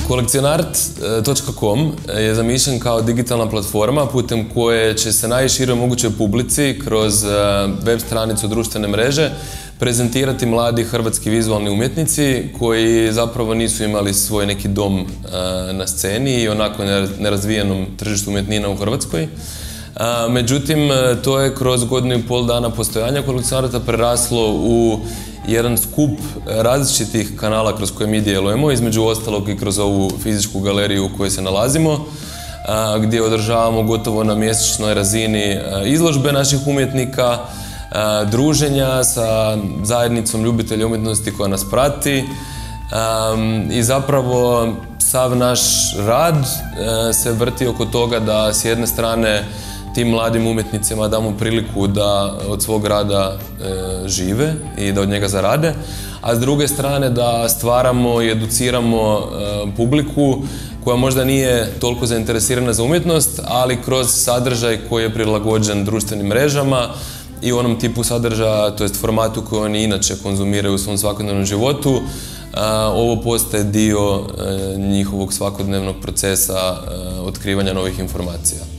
Kolekcionart.com je zamišljen kao digitalna platforma putem koje će se najširoj mogućoj publici kroz web stranicu društvene mreže prezentirati mladi hrvatski vizualni umjetnici koji zapravo nisu imali svoj neki dom na sceni i onako nerazvijenom tržištu umjetnina u Hrvatskoj. Međutim, to je kroz 1,5 godinu dana postojanja Kolekcionarta preraslo u jedan skup različitih kanala kroz koje mi djelujemo, između ostalog i kroz ovu fizičku galeriju u kojoj se nalazimo, gdje održavamo gotovo na mjesečnoj razini izložbe naših umjetnika, druženja sa zajednicom ljubitelja umjetnosti koja nas prati i zapravo sav naš rad se vrti oko toga da s jedne strane tim mladim umjetnicima damo priliku da od svog rada žive i da od njega zarade, a s druge strane da stvaramo i educiramo publiku koja možda nije toliko zainteresirana za umjetnost, ali kroz sadržaj koji je prilagođen društvenim mrežama i onom tipu sadržaja, to jest formatu koji oni inače konzumiraju u svom svakodnevnom životu, ovo postaje dio njihovog svakodnevnog procesa otkrivanja novih informacija.